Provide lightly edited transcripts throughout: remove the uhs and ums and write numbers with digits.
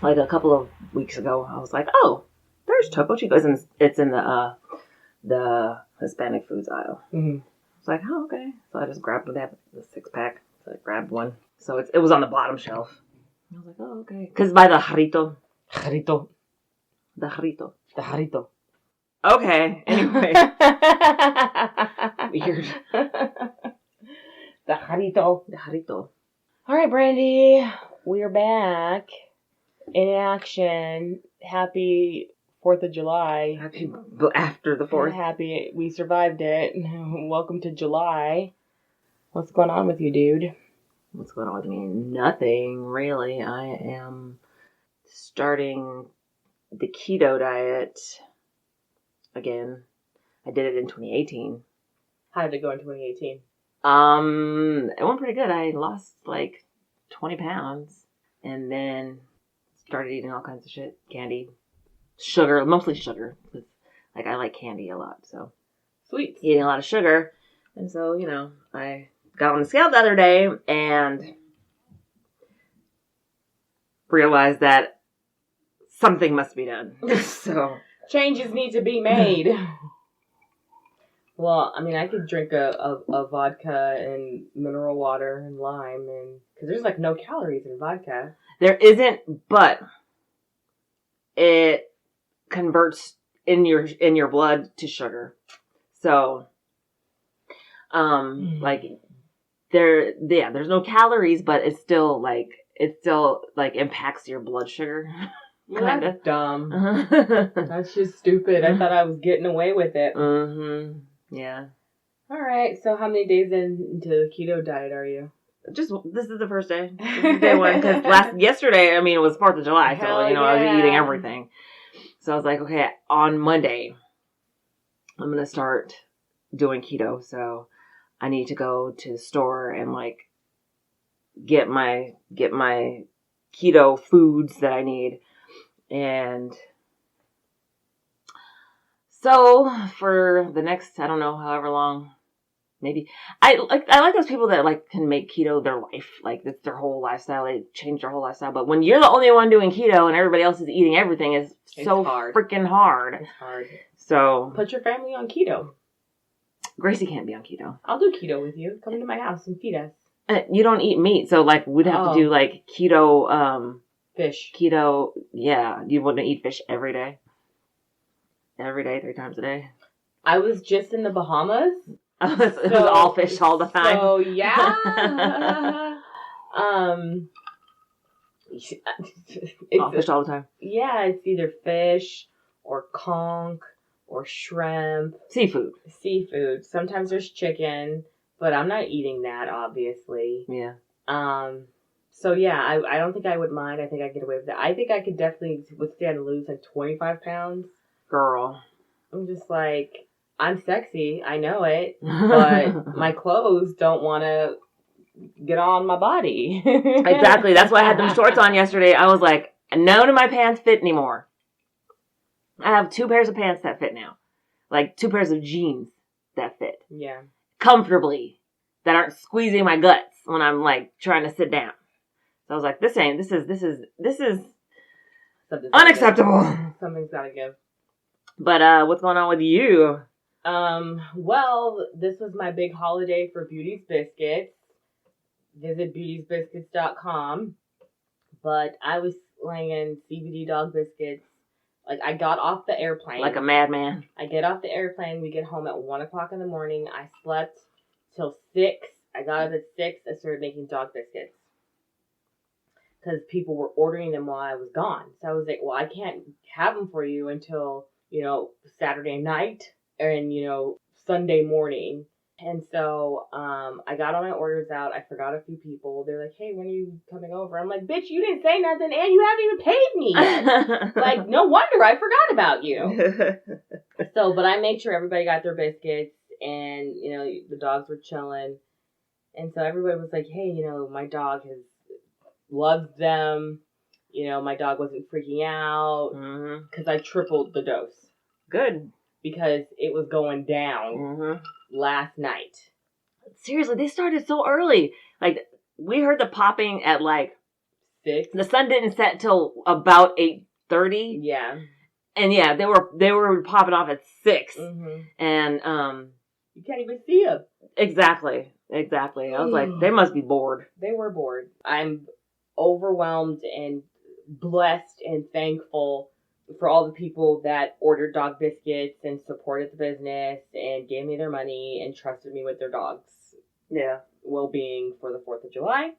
like a couple of weeks ago, I was like, oh, there's Topo Chico. It's in the Hispanic foods aisle. Mm-hmm. I was like, oh, okay. So I just grabbed the 6-pack. So I grabbed one. So it was on the bottom shelf. I was like, oh, okay. Because by the jarrito. Jarrito. The jarrito. The jarrito. Okay. Anyway. Weird. The jarrito. The jarrito. All right, Brandy. We're back in action. Happy 4th of July. Happy after the 4th. Happy we survived it. Welcome to July. What's going on with you, dude? What's going on with me? Nothing, really. I am starting the keto diet again. I did it in 2018. How did it go in 2018? It went pretty good. I lost like 20 pounds and then started eating all kinds of shit. Candy, sugar, mostly sugar. Like, I like candy a lot, so. Sweet. Eating a lot of sugar. And so, I got on the scale the other day and realized that something must be done. So. Changes need to be made. Well, I mean, I could drink a vodka and mineral water and lime, and because there's like no calories in vodka. There isn't, but it converts in your blood to sugar. So, like there's no calories, but it still impacts your blood sugar. Well, that's dumb. That's just stupid. I thought I was getting away with it. Mm-hmm. Yeah. All right. So how many days into the keto diet are you? This is the first day. This is day one. Because yesterday, it was 4th of July. So, I was eating everything. So I was like, okay, on Monday, I'm going to start doing keto. So I need to go to the store and get my keto foods that I need. And so for the next, I don't know, however long, maybe I like those people that can make keto their life. Like, it's their whole lifestyle. They change their whole lifestyle. But when you're the only one doing keto and everybody else is eating everything, it's so freaking hard. It's hard. So put your family on keto. Gracie can't be on keto. I'll do keto with you. Come to my house and feed us. You don't eat meat, so we'd have to do keto. Fish. Keto. Yeah, you wouldn't eat fish every day. Every day, 3 times a day. I was just in the Bahamas. It was all fish all the time. So yeah. All fish all the time. Yeah, it's either fish or conch or shrimp. Seafood. Sometimes there's chicken, but I'm not eating that, obviously. Yeah. So yeah, I don't think I would mind. I think I could get away with that. I think I could definitely withstand lose 25 pounds. Girl. I'm just I'm sexy. I know it. But my clothes don't want to get on my body. Exactly. That's why I had them shorts on yesterday. I was like, none of my pants fit anymore. I have 2 pairs of pants that fit now. 2 pairs of jeans that fit. Yeah. Comfortably. That aren't squeezing my guts when I'm trying to sit down. So I was like, this is unacceptable. Something's gotta give. But what's going on with you? Well, this was my big holiday for Beauty's Biscuits. Visit beautiesbiscuits.com. But I was slinging CBD dog biscuits. I got off the airplane. Like a madman. I get off the airplane. We get home at 1 o'clock in the morning. I slept till 6. I got up at 6. I started making dog biscuits. Because people were ordering them while I was gone. So I was like, well, I can't have them for you until, Saturday night and, Sunday morning. And so I got all my orders out. I forgot a few people. They're like, hey, when are you coming over? I'm like, bitch, you didn't say nothing and you haven't even paid me yet. No wonder I forgot about you. So, but I made sure everybody got their biscuits and, the dogs were chilling. And so everybody was like, hey, my dog loves them. My dog wasn't freaking out because I tripled the dose. Good. Because it was going down last night. Seriously, they started so early. We heard the popping at 6. The sun didn't set till about 8:30. Yeah. And yeah, they were popping off at 6. Mm-hmm. And you can't even see them. Exactly. I was like, they must be bored. They were bored. I'm overwhelmed and blessed and thankful for all the people that ordered dog biscuits and supported the business and gave me their money and trusted me with their dogs' well-being for the 4th of July.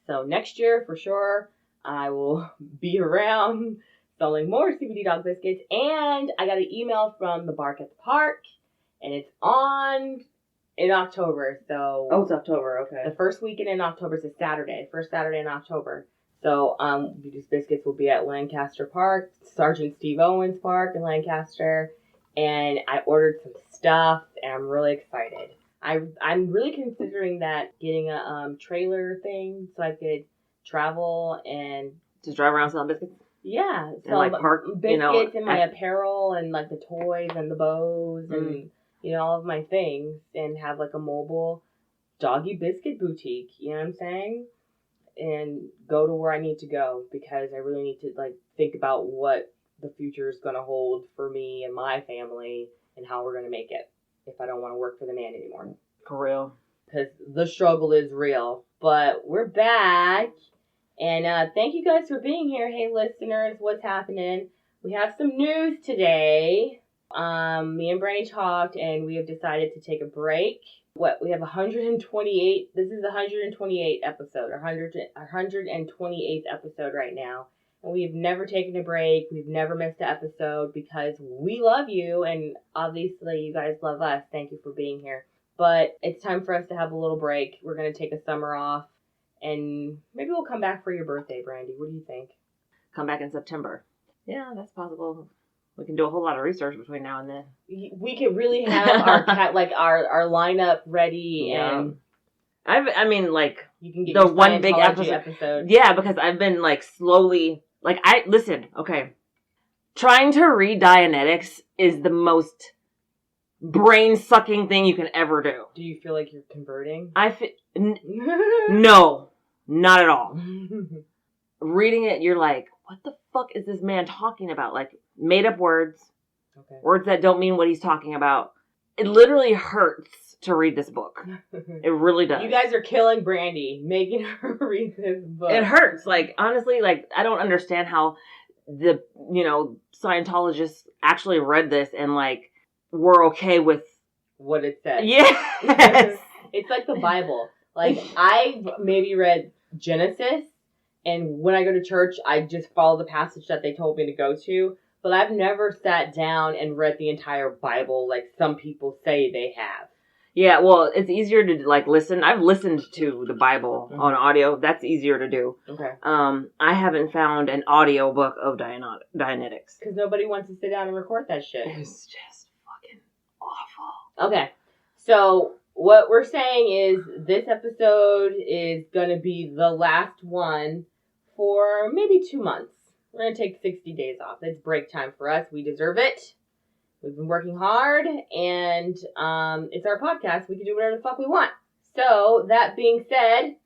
So next year, for sure, I will be around selling more CBD dog biscuits. And I got an email from the Bark at the Park, and it's on in October. So it's October, okay. The first weekend in October is a Saturday. First Saturday in October. So these biscuits will be at Lancaster Park, Sergeant Steve Owens Park in Lancaster. And I ordered some stuff, and I'm really excited. I'm really considering that, getting a trailer thing so I could travel and just drive around selling biscuits. Yeah, so like park biscuits and my apparel and like the toys and the bows and all of my things, and have like a mobile doggy biscuit boutique. You know what I'm saying? And go to where I need to go, because I really need to like think about what the future is going to hold for me and my family and how we're going to make it if I don't want to work for the man anymore. For real. Because the struggle is real. But we're back. And thank you guys for being here. Hey, listeners, what's happening? We have some news today. Me and Brandy talked, and we have decided to take a break. We have 128. This is the 128th episode, our 128th episode right now. And we've never taken a break. We've never missed an episode, because we love you, and obviously you guys love us. Thank you for being here. But it's time for us to have a little break. We're going to take a summer off, and maybe we'll come back for your birthday, Brandy. What do you think? Come back in September. Yeah, that's possible. We can do a whole lot of research between now and then. We could really have our our lineup ready, and you can get the one big episode. Yeah, because I've been like slowly trying to read Dianetics is the most brain sucking thing you can ever do. Do you feel like you're converting? No, not at all. Reading it, you're like, what the fuck is this man talking about? Like, made up words. Okay. Words that don't mean what he's talking about. It literally hurts to read this book. It really does. You guys are killing Brandy, making her read this book. It hurts. Like, honestly, like, I don't understand how the, Scientologists actually read this and, like, were okay with what it said. Yes. It's like the Bible. Like, I maybe read Genesis, and when I go to church, I just follow the passage that they told me to go to. But I've never sat down and read the entire Bible like some people say they have. Yeah, well, it's easier to, like, listen. I've listened to the Bible on audio. That's easier to do. Okay. I haven't found an audio book of Dianetics. Because nobody wants to sit down and record that shit. It's just fucking awful. Okay. So, what we're saying is this episode is going to be the last one for maybe 2 months. We're going to take 60 days off. It's break time for us. We deserve it. We've been working hard, and it's our podcast. We can do whatever the fuck we want. So, that being said,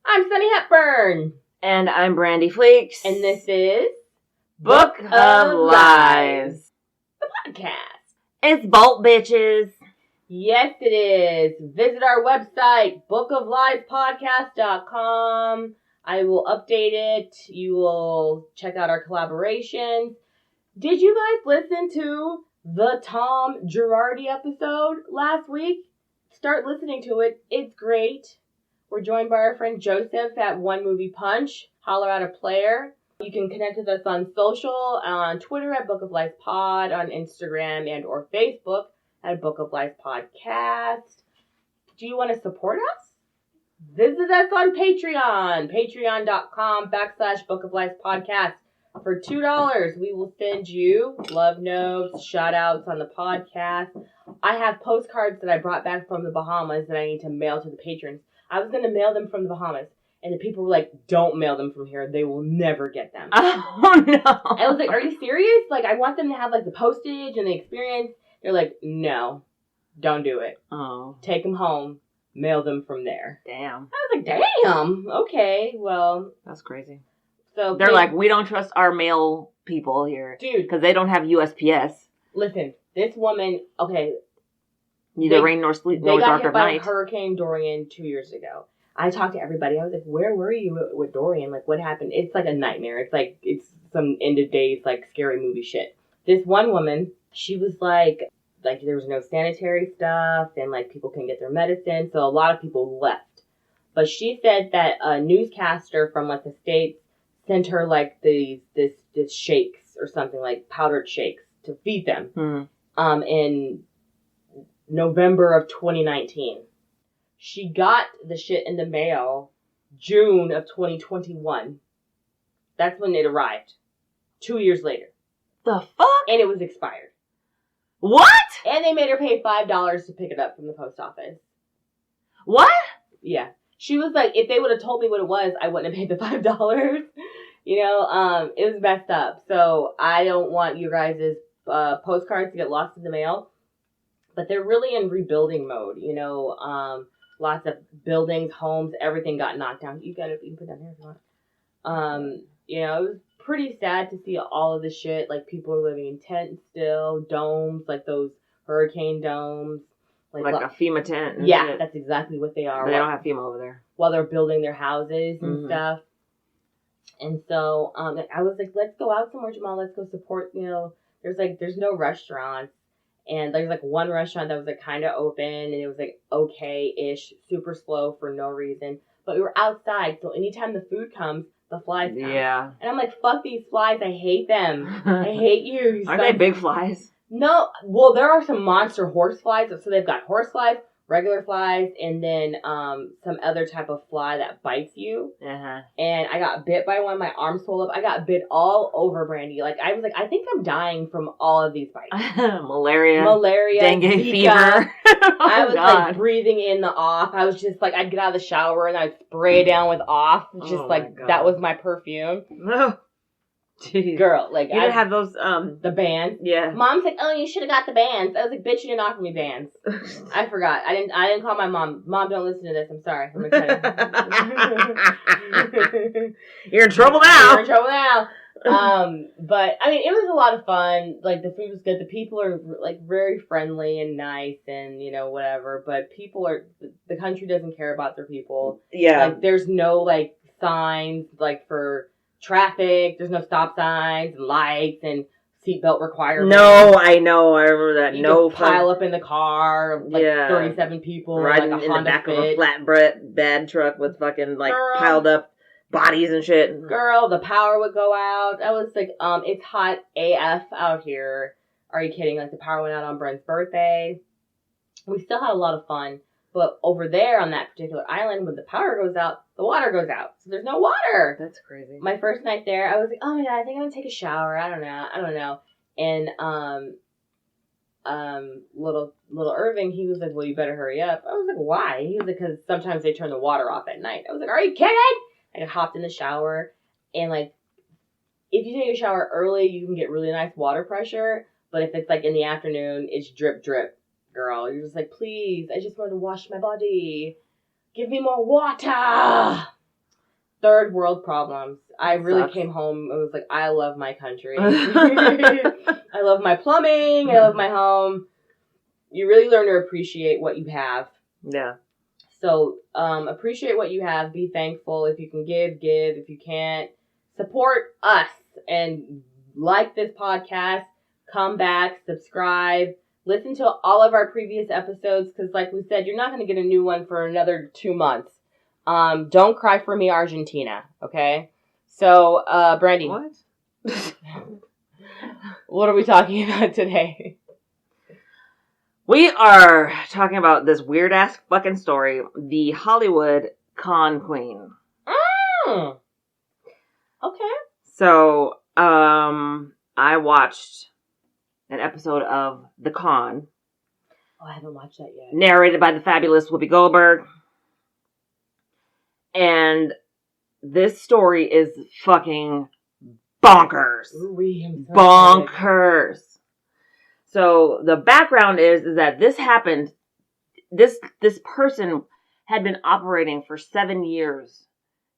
I'm Sunny Hepburn. And I'm Brandy Fleeks. And this is Book of Lies. The podcast. It's Bolt, bitches. Yes, it is. Visit our website, bookofliespodcast.com. I will update it. You will check out our collaborations. Did you guys listen to the Tom Girardi episode last week? Start listening to it. It's great. We're joined by our friend Joseph at One Movie Punch. Holler at a player. You can connect with us on social, on Twitter at Book of Lies Pod, on Instagram and or Facebook at Book of Lies Podcast. Do you want to support us? Visit us on Patreon, patreon.com/Book of Lies Podcast. For $2, we will send you love notes, shout outs on the podcast. I have postcards that I brought back from the Bahamas that I need to mail to the patrons. I was going to mail them from the Bahamas, and the people were like, don't mail them from here. They will never get them. Oh, no. I was like, are you serious? Like, I want them to have, like, the postage and the experience. They're like, no, don't do it. Oh. Take them home. mail them from there. Damn. I was like, damn. Okay, well. That's crazy. So they're like, we don't trust our mail people here. Dude. Because they don't have USPS. Listen, this woman, okay. Neither rain nor sleet nor dark of night. They got hit by Hurricane Dorian 2 years ago. I talked to everybody. I was like, where were you with Dorian? Like, what happened? It's like a nightmare. It's like, it's some end of days, like, scary movie shit. This one woman, she was like there was no sanitary stuff, and, like, people couldn't get their medicine, so a lot of people left. But she said that a newscaster from, like, the States sent her, like, this shakes or something, like, powdered shakes to feed them. In November of 2019. She got the shit in the mail June of 2021. That's when it arrived. 2 years later. The fuck? And it was expired. What? And they made her pay $5 to pick it up from the post office. What? Yeah. She was like, if they would have told me what it was, I wouldn't have paid the $5. You know, it was messed up. So I don't want you guys' postcards to get lost in the mail. But they're really in rebuilding mode, you know. Lots of buildings, homes, everything got knocked down. You can put down here if you want. You know, it was pretty sad to see all of this shit. Like, people are living in tents still, domes, like those hurricane domes. Like a FEMA tent. Yeah, that's exactly what they are. But they don't have FEMA over there. While they're building their houses and stuff. And so, I was like, let's go out somewhere, Jamal. Let's go support, you know. There's no restaurants. And there's, like, one restaurant that was, like, kind of open. And it was, like, okay-ish. Super slow for no reason. But we were outside. So anytime the food comes, the flies come. Yeah. And I'm like, fuck these flies. I hate them. I hate you. Aren't they big flies? No. Well, there are some monster horse flies. So they've got horse flies, regular flies, and then some other type of fly that bites you. And I got bit by one. My arm swelled up. I got bit all over, Brandy. Like, I was like, I think I'm dying from all of these bites. Malaria, dengue Zika. Fever. I was like breathing in the off. I was just like, I'd get out of the shower and I'd spray down with off. Just that was my perfume. No. Jeez. Girl, like, you didn't have those, the bands. Yeah. Mom's like, oh, you should have got the bands. I was like, bitch, you didn't offer me bands. I forgot. I didn't call my mom. Mom, don't listen to this. I'm sorry. I'm You're in trouble now. You're in trouble now. But I mean, it was a lot of fun. Like, the food was good. The people are, like, very friendly and nice and, you know, whatever. But the country doesn't care about their people. Yeah. Like, there's no, like, signs, like, for traffic. There's no stop signs and lights and seatbelt requirements. No, I know. I remember that. You pile up in the car, like 37 people, riding like a in Honda the back Fit. of a flatbed truck with fucking like piled up bodies and shit. Girl, the power would go out. I was like, it's hot AF out here. Are you kidding? Like, the power went out on Brent's birthday. We still had a lot of fun. But over there on that particular island, when the power goes out, the water goes out. So there's no water. That's crazy. My first night there, I was like, oh my God, I think I'm going to take a shower. I don't know. And little Irving, he was like, well, you better hurry up. I was like, why? He was like, because sometimes they turn the water off at night. I was like, are you kidding? I hopped in the shower. And, like, if you take a shower early, you can get really nice water pressure. But if it's, like, in the afternoon, it's drip, drip. Girl, you're just like, please, I just want to wash my body. Give me more water. Third world problems. I really came home and was like, I love my country. I love my plumbing. I love my home. You really learn to appreciate what you have. Yeah. So, appreciate what you have. Be thankful. If you can give. If you can't, support us and like this podcast. Come back, subscribe. Listen to all of our previous episodes because, like we said, you're not going to get a new one for another 2 months. Don't cry for me, Argentina. Okay? So, Brandy. What? What are we talking about today? We are talking about this weird-ass fucking story. The Hollywood con queen. Mm. Okay. So, I watched an episode of The Con. Oh, I haven't watched that yet. Narrated by the fabulous Whoopi Goldberg. And this story is fucking bonkers. Ooh, bonkers. So the background is that this happened. This person had been operating for 7 years,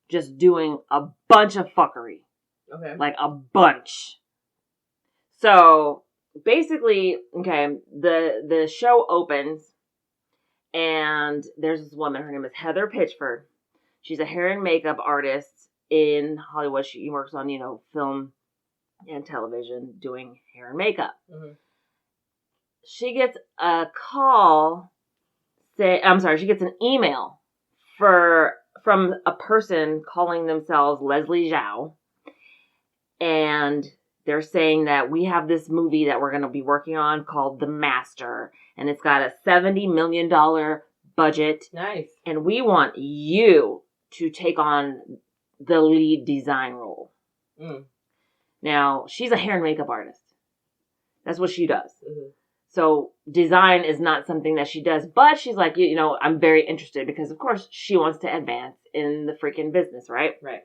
just doing a bunch of fuckery. Okay. Like a bunch. So basically, okay, the show opens and there's this woman, her name is Heather Pitchford. She's a hair and makeup artist in Hollywood. She works on, film and television doing hair and makeup. Mm-hmm. She gets a call, she gets an email from a person calling themselves Leslie Zhao. And they're saying that we have this movie that we're going to be working on called The Master. And it's got a $70 million budget. Nice. And we want you to take on the lead design role. Mm. Now, she's a hair and makeup artist. That's what she does. Mm-hmm. So design is not something that she does. But she's like, I'm very interested because, of course, she wants to advance in the freaking business, right? Right.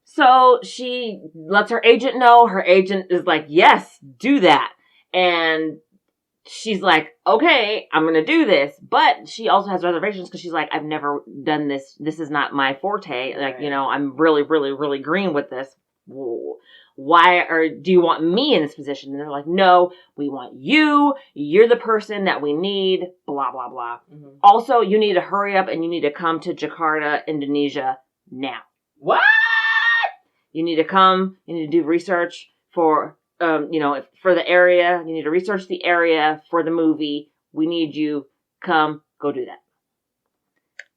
So she lets her agent know. Her agent is like, yes, do that. And she's like, okay, I'm going to do this. But she also has reservations because she's like, I've never done this. This is not my forte. Like, right. I'm really, really, really green with this. Do you want me in this position? And they're like, no, we want you. You're the person that we need. Blah, blah, blah. Mm-hmm. Also, you need to hurry up and you need to come to Jakarta, Indonesia now. What? You need to come. You need to do research for, for the area. You need to research the area for the movie. We need you. Come, go do that.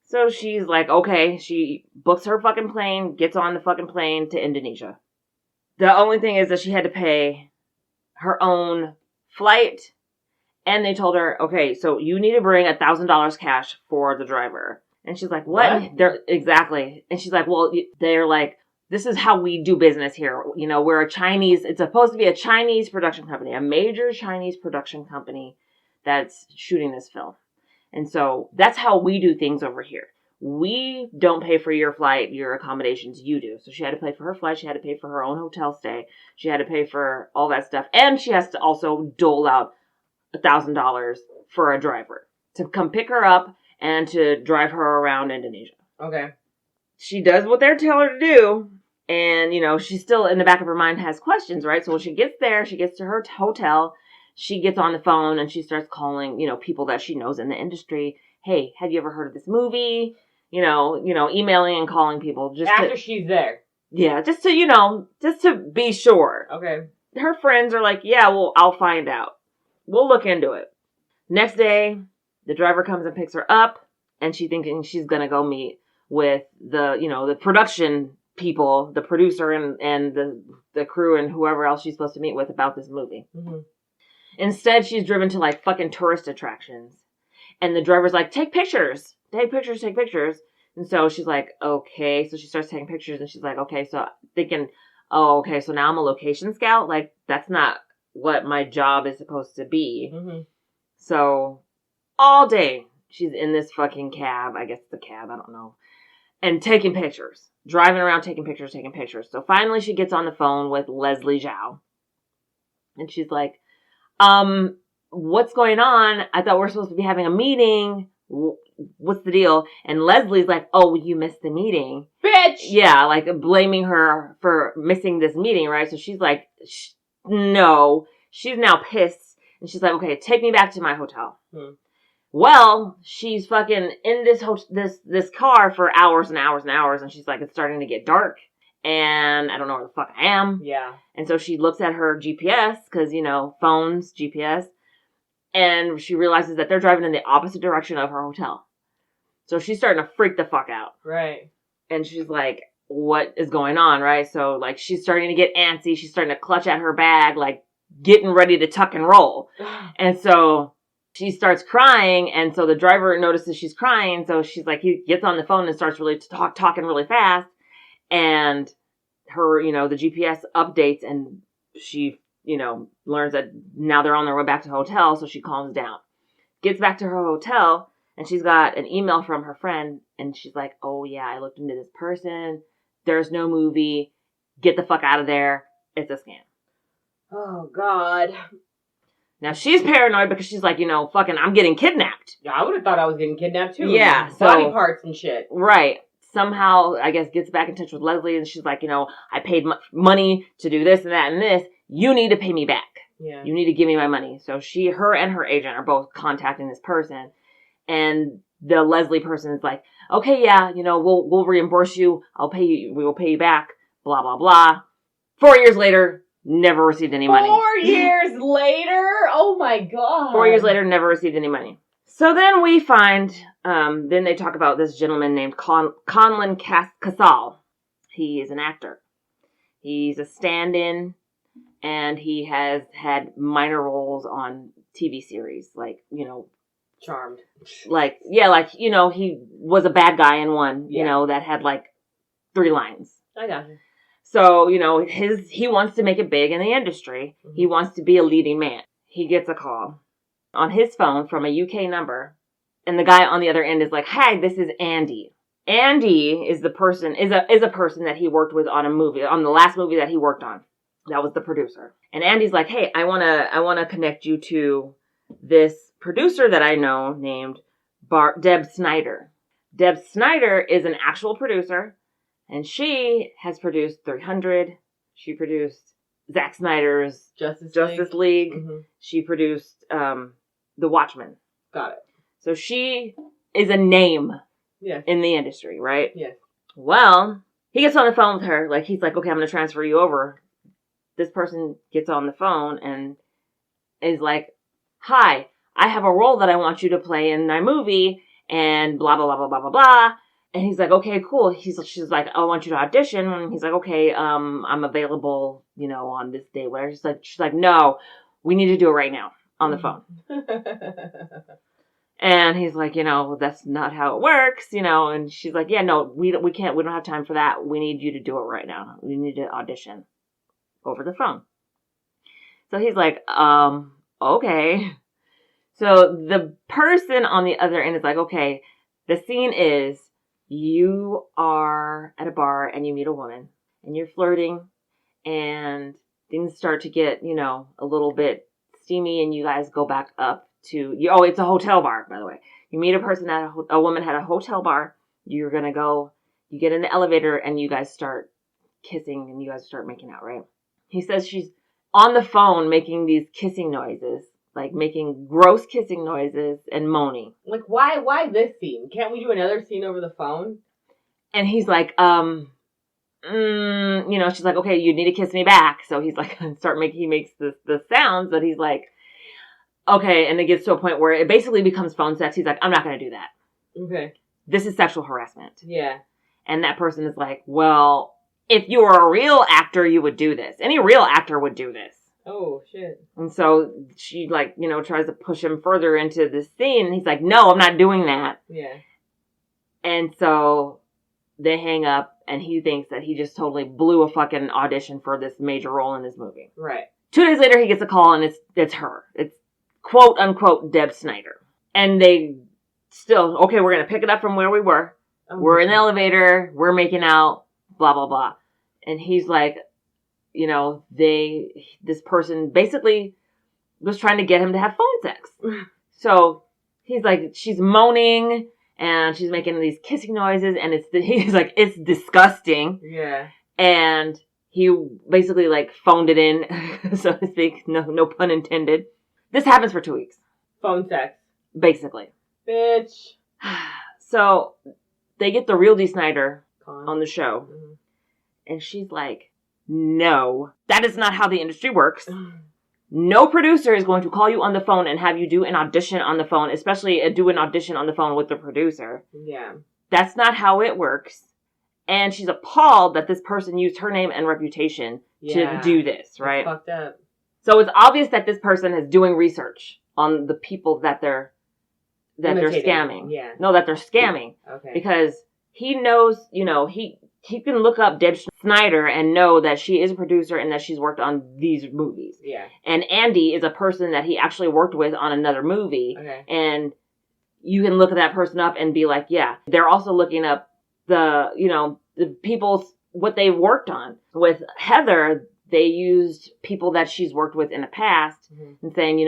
So she's like, okay. She books her fucking plane, gets on the fucking plane to Indonesia. The only thing is that she had to pay her own flight. And they told her, okay, so you need to bring $1,000 cash for the driver. And she's like, what? Exactly. And she's like, well, they're like, this is how we do business here. We're it's supposed to be a Chinese production company, a major Chinese production company that's shooting this film. And so that's how we do things over here. We don't pay for your flight, your accommodations, you do. So she had to pay for her flight. She had to pay for her own hotel stay. She had to pay for all that stuff. And she has to also dole out $1,000 for a driver to come pick her up and to drive her around Indonesia. Okay. She does what they tell her to do. And, she still in the back of her mind has questions, right? So when she gets there, she gets to her hotel, she gets on the phone and she starts calling, people that she knows in the industry. Hey, have you ever heard of this movie? Emailing and calling people just after she's there. Yeah, just to be sure. Okay. Her friends are like, yeah, well, I'll find out. We'll look into it. Next day, the driver comes and picks her up and she's thinking she's going to go meet with the production people, the producer and the crew and whoever else she's supposed to meet with about this movie. Mm-hmm. Instead, she's driven to like fucking tourist attractions. And the driver's like, take pictures. And so she's like, okay. So she starts taking pictures and she's like, okay. So thinking, oh, okay. So now I'm a location scout. Like, that's not what my job is supposed to be. Mm-hmm. So all day she's in this fucking cab. I guess it's a cab. I don't know. And taking pictures. Driving around taking pictures. So finally she gets on the phone with Leslie Zhao. And she's like, what's going on? I thought we were supposed to be having a meeting. What's the deal? And Leslie's like, oh, you missed the meeting. Bitch! Yeah, like blaming her for missing this meeting, right? So she's like, no. She's now pissed. And she's like, okay, take me back to my hotel. Well, she's fucking in this car for hours and hours and hours. And she's like, it's starting to get dark. And I don't know where the fuck I am. Yeah. And so she looks at her GPS, because, phones, GPS. And she realizes that they're driving in the opposite direction of her hotel. So she's starting to freak the fuck out. Right. And she's like, what is going on, right? So, like, she's starting to get antsy. She's starting to clutch at her bag, like, getting ready to tuck and roll. And so she starts crying. And so the driver notices she's crying. So she's like, he gets on the phone and starts really talking really fast. And her, the GPS updates and she, learns that now they're on their way back to the hotel. So she calms down, gets back to her hotel, and she's got an email from her friend. And she's like, oh yeah, I looked into this person. There's no movie. Get the fuck out of there. It's a scam. Oh God. Now, she's paranoid because she's like, fucking, I'm getting kidnapped. Yeah, I would have thought I was getting kidnapped, too. Yeah. Body parts and shit. Right. Somehow, I guess, gets back in touch with Leslie, and she's like, I paid money to do this and that and this. You need to pay me back. Yeah. You need to give me my money. So her and her agent are both contacting this person. And the Leslie person is like, okay, yeah, we'll reimburse you. We will pay you back. Blah, blah, blah. 4 years later, never received any money. 4 years later? Oh my God. 4 years later, never received any money. So then we find, then they talk about this gentleman named Conlon Casal. He is an actor. He's a stand-in, and he has had minor roles on TV series, like, Charmed. Like, yeah, he was a bad guy in one, that had, 3 lines. I got you. So, he wants to make it big in the industry. Mm-hmm. He wants to be a leading man. He gets a call on his phone from a UK number, and the guy on the other end is like, "Hi, this is Andy." Andy is a person that he worked with on the last movie that he worked on. That was the producer. And Andy's like, "Hey, I wanna connect you to this producer that I know named Deb Snyder." Deb Snyder is an actual producer, and she has produced 300. She produced Zack Snyder's Justice League. Mm-hmm. She produced The Watchmen. Got it. So she is a name in the industry, right? Yes. Well, he gets on the phone with her. He's like, okay, I'm going to transfer you over. This person gets on the phone and is like, "Hi, I have a role that I want you to play in my movie," and blah, blah, blah, blah, blah, blah, blah. And he's like, "Okay, cool." She's like, "I want you to audition." And he's like, "Okay, I'm available, on this day, whatever." She's like, "No, we need to do it right now on the phone." And he's like, "That's not how it works, And she's like, "Yeah, no, we can't. We don't have time for that. We need you to do it right now. We need to audition over the phone." So he's like, okay. So the person on the other end is like, "Okay, the scene is you are at a bar and you meet a woman and you're flirting and things start to get, a little bit steamy, and you guys go back up to it's a hotel bar, by the way. You meet a person at a woman at a hotel bar. You're going to go, you get in the elevator and you guys start kissing and you guys start making out, right?" He says she's on the phone making these kissing noises, making gross kissing noises and moaning. Why this scene? Can't we do another scene over the phone? And he's like, she's like, "Okay, you need to kiss me back." So he's like, he makes the sounds, but he's like, okay. And it gets to a point where it basically becomes phone sex. He's like, "I'm not going to do that. Okay. This is sexual harassment." Yeah. And that person is like, "Well, if you were a real actor, you would do this. Any real actor would do this." Oh, shit. And so she, tries to push him further into the scene. And he's like, "No, I'm not doing that." Yeah. And so they hang up, and he thinks that he just totally blew a fucking audition for this major role in this movie. Right. 2 days later, he gets a call, and it's her. It's quote unquote Deb Snyder. And they still, okay, we're going to pick it up from where we were. Oh, we're in the elevator. We're making out, blah, blah, blah. And he's like, this person basically was trying to get him to have phone sex. So he's like, she's moaning and she's making these kissing noises, and he's like, it's disgusting. Yeah. And he basically phoned it in, so to speak. No pun intended. This happens for 2 weeks. Phone sex. Basically. Bitch. So they get the real Dee Snider on the show. Mm-hmm. And she's like, "No, that is not how the industry works. No producer is going to call you on the phone and have you do an audition on the phone, especially do an audition on the phone with the producer. Yeah. That's not how it works." And she's appalled that this person used her name and reputation to do this, right? That's fucked up. So it's obvious that this person is doing research on the people that they're scamming. Yeah. No, that they're scamming. Okay. Because he knows, he can look up Deb Snyder and know that she is a producer and that she's worked on these movies. Yeah. And Andy is a person that he actually worked with on another movie. Okay. And you can look that person up and be like, yeah. They're also looking up the people's, what they worked on. With Heather, they used people that she's worked with in the past and saying,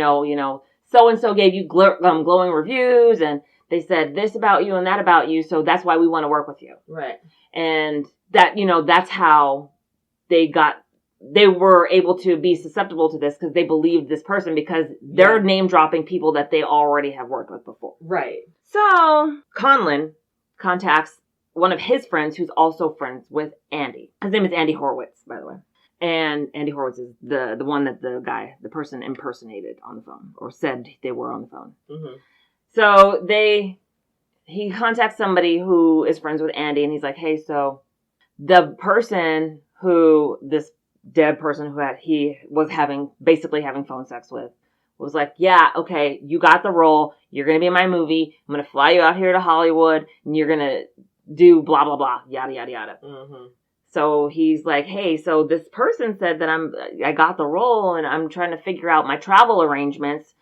so-and-so gave you glowing reviews and they said this about you and that about you. So that's why we want to work with you. Right. And that, that's how they were able to be susceptible to this because they believed this person because they're name dropping people that they already have worked with before. Right. So Conlon contacts one of his friends who's also friends with Andy. His name is Andy Horowitz, by the way. And Andy Horowitz is the one that the person impersonated on the phone or said they were on the phone. Mm-hmm. So he contacts somebody who is friends with Andy and he's like, hey, so the person who this dead person who he was basically having phone sex with was like, yeah, okay, you got the role. You're going to be in my movie. I'm going to fly you out here to Hollywood and you're going to do blah, blah, blah, yada, yada, yada. Mm-hmm. So he's like, hey, so this person said that I got the role and I'm trying to figure out my travel arrangements.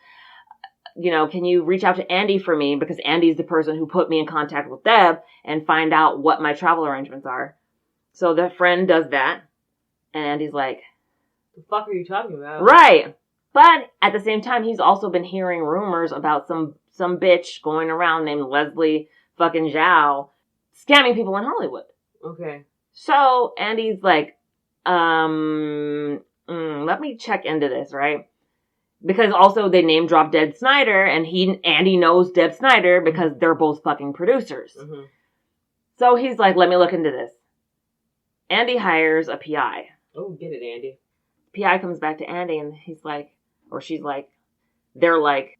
Can you reach out to Andy for me? Because Andy's the person who put me in contact with Deb and find out what my travel arrangements are. So the friend does that. And Andy's like, the fuck are you talking about? Right. But at the same time, he's also been hearing rumors about some bitch going around named Leslie fucking Zhao scamming people in Hollywood. Okay. So Andy's like, let me check into this, right? Because also they name drop Deb Snyder and Andy knows Deb Snyder because they're both fucking producers. Mm-hmm. So he's like, let me look into this. Andy hires a PI. Oh, get it, Andy. PI comes back to Andy and he's like, or she's like, they're like,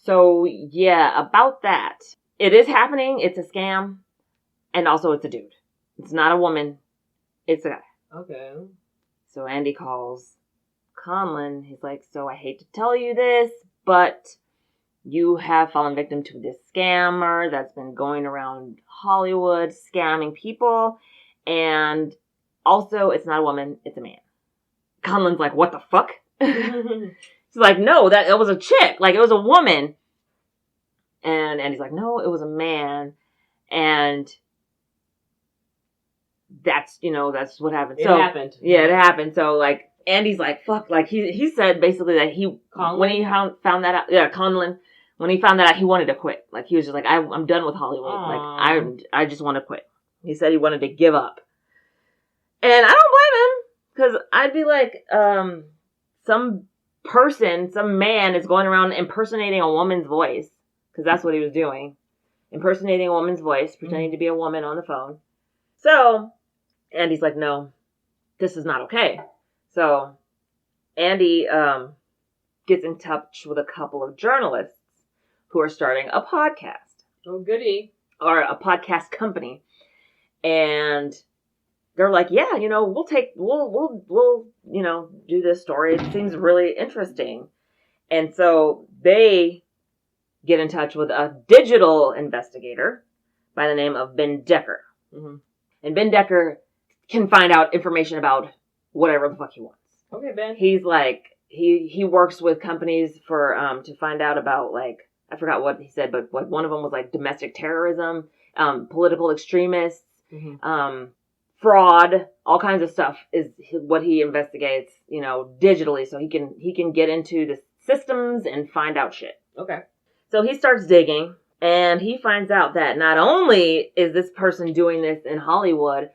so yeah, about that. It is happening. It's a scam. And also it's a dude. It's not a woman. It's a guy. Okay. So Andy calls Conlon. He's like, so I hate to tell you this, but you have fallen victim to this scammer that's been going around Hollywood scamming people. And also, it's not a woman, it's a man. Conlon's like, what the fuck? He's like, no, it was a chick. Like, it was a woman. And Andy's like, no, it was a man. And that's what happened. It happened. Yeah, it happened. So, like, Andy's like, fuck. Like, he said basically that when he found that out, Conlon, when he found that out, he wanted to quit. Like, he was just like, I'm done with Hollywood. Aww. Like, I just want to quit. He said he wanted to give up. And I don't blame him. Because I'd be like, some man is going around impersonating a woman's voice. Because that's what he was doing. Impersonating a woman's voice, pretending to be a woman on the phone. So, Andy's like, no, this is not okay. So, Andy gets in touch with a couple of journalists who are starting a podcast. Oh, goody. Or a podcast company. And they're like, yeah, we'll do this story. It seems really interesting. And so they get in touch with a digital investigator by the name of Ben Decker. Mm-hmm. And Ben Decker can find out information about whatever the fuck he wants. Okay, Ben. He's like, he works with companies for, to find out about, like, I forgot what he said, but one of them was like domestic terrorism, political extremists, fraud, all kinds of stuff is what he investigates, digitally. So he can get into the systems and find out shit. Okay. So he starts digging and he finds out that not only is this person doing this in Hollywood,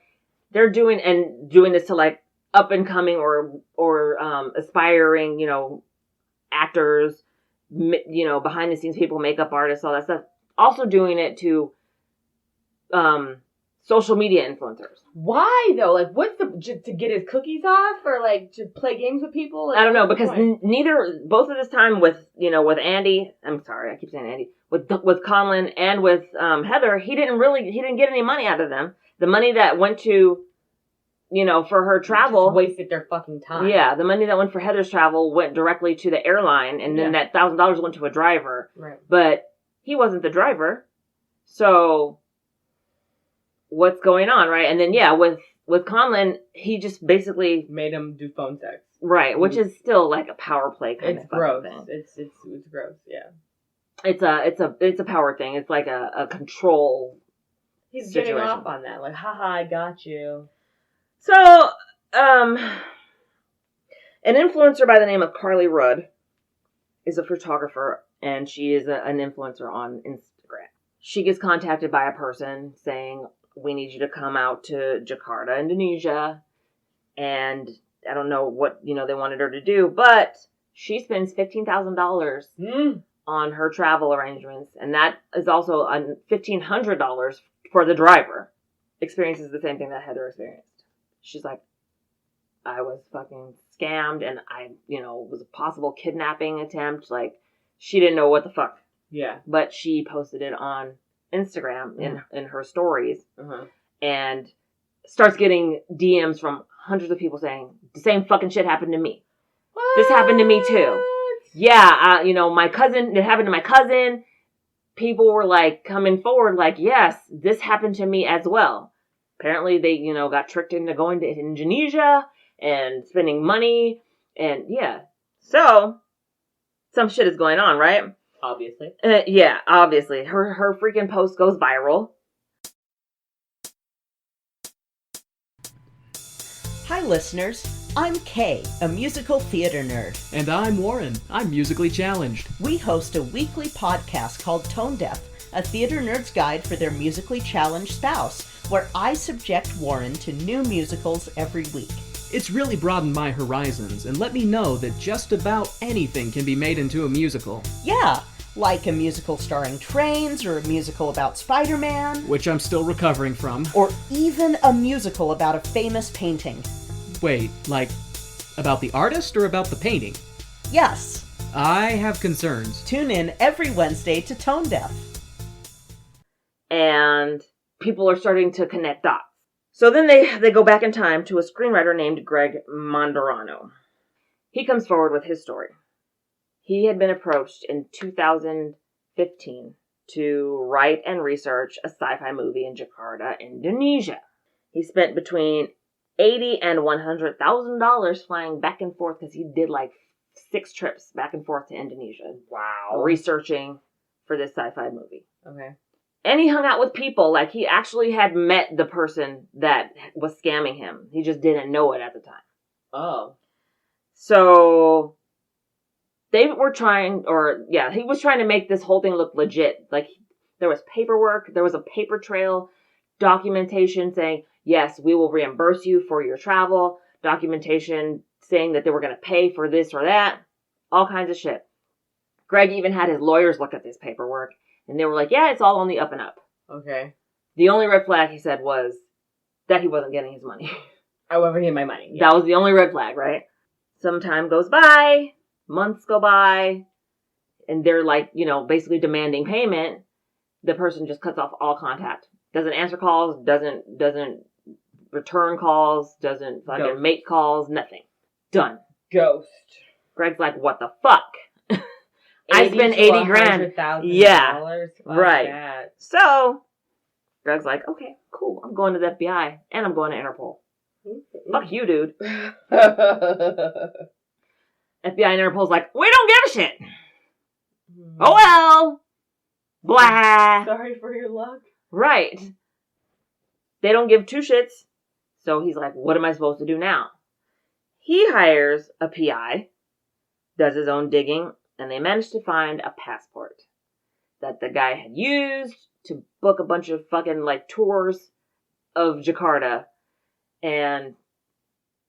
they're doing this to like up and coming or aspiring, actors, behind the scenes people, makeup artists, all that stuff. Also doing it to, social media influencers. Why though? Like, what's to get his cookies off or like to play games with people? Like, I don't know, because both of this time with Andy, I'm sorry, I keep saying Andy, with Conlon and with Heather, he didn't get any money out of them. The money that went to, for her travel. Just wasted their fucking time. Yeah, the money that went for Heather's travel went directly to the airline, and then that $1,000 went to a driver. Right. But he wasn't the driver, so what's going on, right? And then with Conlon, he just basically made him do phone sex, right? Which is still like a power play kind of gross. Thing. It's gross. Yeah, it's a power thing. It's like a control. He's situation. Getting off on that, like, haha, I got you. So, An influencer by the name of Carly Rudd is a photographer, and she is an influencer on Instagram. She gets contacted by a person saying, we need you to come out to Jakarta, Indonesia, and I don't know what, they wanted her to do, but she spends $15,000 on her travel arrangements, and that is also $1,500 for the driver. Experiences the same thing that Heather experienced. She's like, I was fucking scammed, and was a possible kidnapping attempt. Like, she didn't know what the fuck. Yeah. But she posted it on Instagram in her stories, and starts getting DMs from hundreds of people saying, the same fucking shit happened to me. What? This happened to me too. Yeah, my cousin, it happened to my cousin. People were like coming forward like, yes, this happened to me as well. Apparently they, got tricked into going to Indonesia and spending money. And yeah, so some shit is going on, right? Obviously. Yeah, obviously. Her freaking post goes viral. Hi, listeners. I'm Kay, a musical theater nerd. And I'm Warren. I'm musically challenged. We host a weekly podcast called Tone Deaf, a theater nerd's guide for their musically challenged spouse, where I subject Warren to new musicals every week. It's really broadened my horizons and let me know that just about anything can be made into a musical. Yeah, like a musical starring trains, or a musical about Spider-Man. Which I'm still recovering from. Or even a musical about a famous painting. Wait, like, about the artist or about the painting? Yes. I have concerns. Tune in every Wednesday to Tone Deaf. And people are starting to connect dots. So then they go back in time to a screenwriter named Greg Monderano. He comes forward with his story. He had been approached in 2015 to write and research a sci-fi movie in Jakarta, Indonesia. He spent between $80,000 and $100,000 flying back and forth because he did like 6 trips back and forth to Indonesia. Wow. Researching for this sci-fi movie. Okay. And he hung out with people. Like, he actually had met the person that was scamming him. He just didn't know it at the time. Oh. So they were trying, he was trying to make this whole thing look legit. Like, there was paperwork, there was a paper trail, documentation saying, yes, we will reimburse you for your travel, documentation saying that they were going to pay for this or that, all kinds of shit. Greg even had his lawyers look at this paperwork, and they were like, yeah, it's all on the up and up. Okay. The only red flag, he said, was that he wasn't getting his money. I wasn't getting my money. Yeah. That was the only red flag, right? Some time goes by, months go by, and they're like, basically demanding payment. The person just cuts off all contact. Doesn't answer calls, doesn't return calls, doesn't fucking make calls, nothing. Done. Ghost. Greg's like, what the fuck? I spent $80,000. Yeah. Right. That. So Greg's like, okay, cool. I'm going to the FBI and I'm going to Interpol. Fuck you, dude. FBI and Interpol's like, we don't give a shit. Oh well. Blah. Sorry for your luck. Right. They don't give two shits. So he's like, what am I supposed to do now? He hires a PI, does his own digging, and they managed to find a passport that the guy had used to book a bunch of fucking tours of Jakarta. And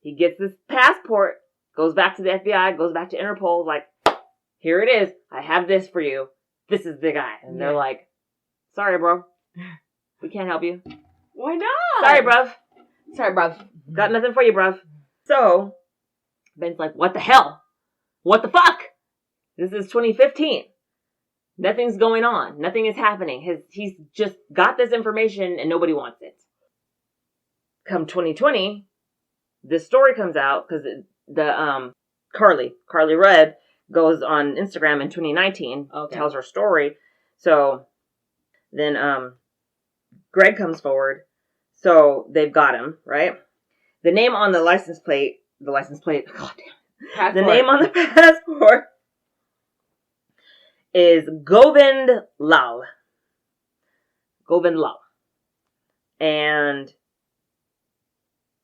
he gets this passport, goes back to the FBI, goes back to Interpol, like, here it is. I have this for you. This is the guy. And they're like, sorry, bro. We can't help you. Why not? Sorry, bruv. Sorry, bruv. Got nothing for you, bruv. So, Ben's like, what the hell? What the fuck? This is 2015. Nothing's going on. Nothing is happening. He's just got this information and nobody wants it. Come 2020, this story comes out because Carly Rudd goes on Instagram in 2019, tells her story. So then Greg comes forward. So they've got him, right? The name on the license plate, god damn it. The name on the passport is Govind Lal. And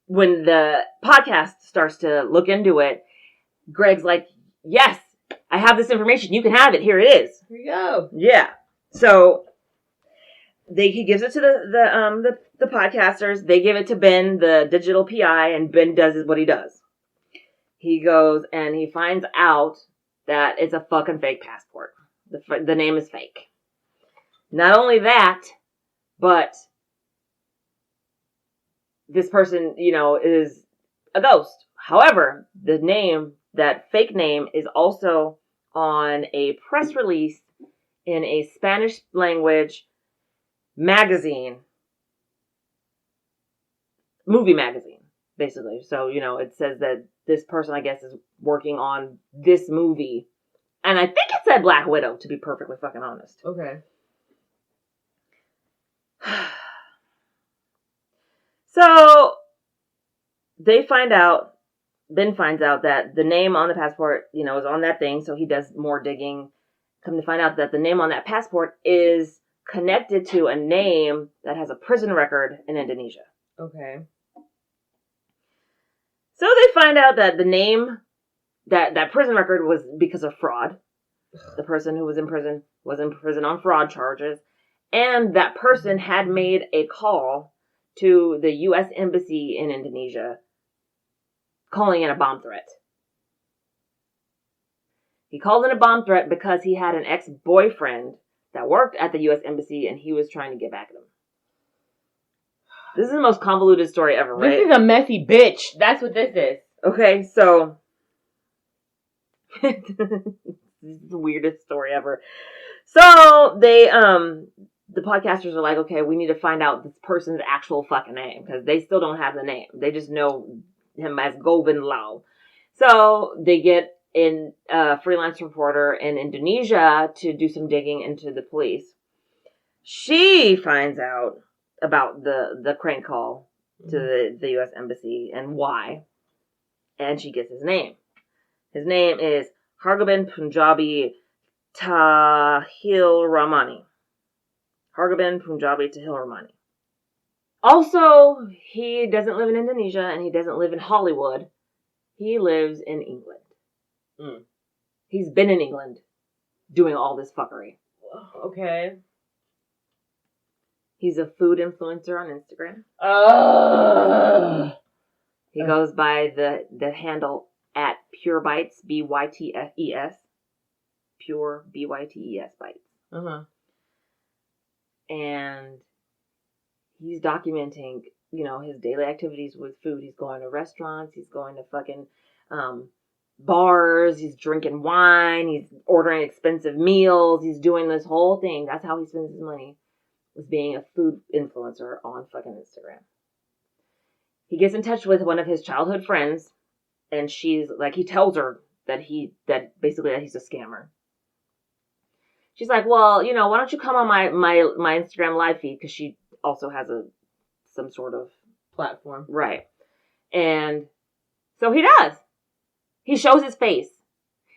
when the podcast starts to look into it, Greg's like, yes, I have this information. You can have it. Here it is. Here you go. Yeah. So he gives it to the podcasters. They give it to Ben, the digital PI, and Ben does what he does. He goes and he finds out that it's a fucking fake passport. The name is fake. Not only that, but this person, is a ghost. However, that fake name is also on a press release in a Spanish language movie magazine, basically. So, it says that this person, I guess, is working on this movie. And I think it said Black Widow, to be perfectly fucking honest. Okay. So, Ben finds out that the name on the passport, is on that thing. So he does more digging. Come to find out that the name on that passport is connected to a name that has a prison record in Indonesia. Okay. So they find out that the name, that prison record was because of fraud. The person who was in prison on fraud charges. And that person had made a call to the U.S. Embassy in Indonesia, calling in a bomb threat. He called in a bomb threat because he had an ex-boyfriend that worked at the U.S. Embassy and he was trying to get back at him. This is the most convoluted story ever, right? This is a messy bitch. That's what this is. Okay, so this is the weirdest story ever. So they, the podcasters are like, okay, we need to find out this person's actual fucking name because they still don't have the name. They just know him as Govind Lau. So they get in a freelance reporter in Indonesia to do some digging into the police. She finds out about the crank call to the U.S. Embassy and why. And she gets his name. His name is Hargobind Punjabi Tahil Ramani. Hargobind Punjabi Tahil Ramani. Also, he doesn't live in Indonesia and he doesn't live in Hollywood. He lives in England. He's been in England doing all this fuckery. Okay. He's a food influencer on Instagram. He goes by the handle at Pure Bites, BYTES. Pure BYTES Bites. Uh-huh. And he's documenting, his daily activities with food. He's going to restaurants. He's going to fucking bars. He's drinking wine. He's ordering expensive meals. He's doing this whole thing. That's how he spends his money, was being a food influencer on fucking Instagram. He gets in touch with one of his childhood friends, and she's like, he tells her that he's a scammer. She's like, well, why don't you come on my Instagram live feed? Because she also has some sort of platform. Right. And so he does. He shows his face.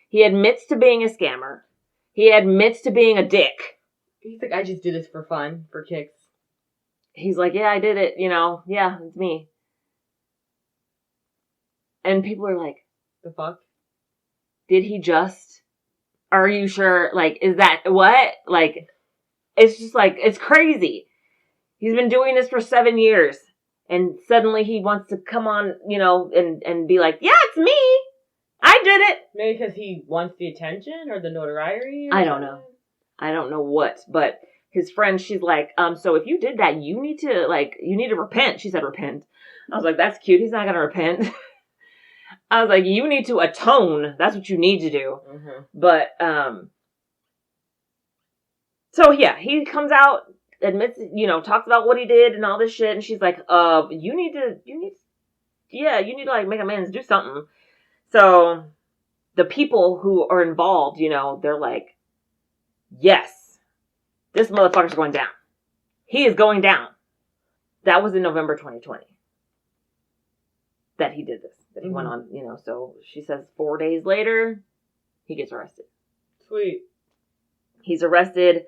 He admits to being a scammer. He admits to being a dick. He's like, I just do this for fun, for kicks. He's like, yeah, I did it, yeah, it's me. And people are like, the fuck? Did he just? Are you sure? Like, is that what? Like, it's just like, it's crazy. He's been doing this for 7 years. And suddenly he wants to come on, and be like, yeah, it's me. I did it. Maybe because he wants the attention or the notoriety? I don't know. I don't know what. But his friend, she's like, so if you did that, you need to repent. She said, repent. I was like, that's cute. He's not going to repent. I was like, you need to atone. That's what you need to do. Mm-hmm. But, so yeah, he comes out, admits, talks about what he did and all this shit. And she's like, you need to like make amends, do something. So the people who are involved, they're like, yes, this motherfucker's going down. He is going down. That was in November 2020 that he did this. That he went on, so she says 4 days later, he gets arrested. Sweet. He's arrested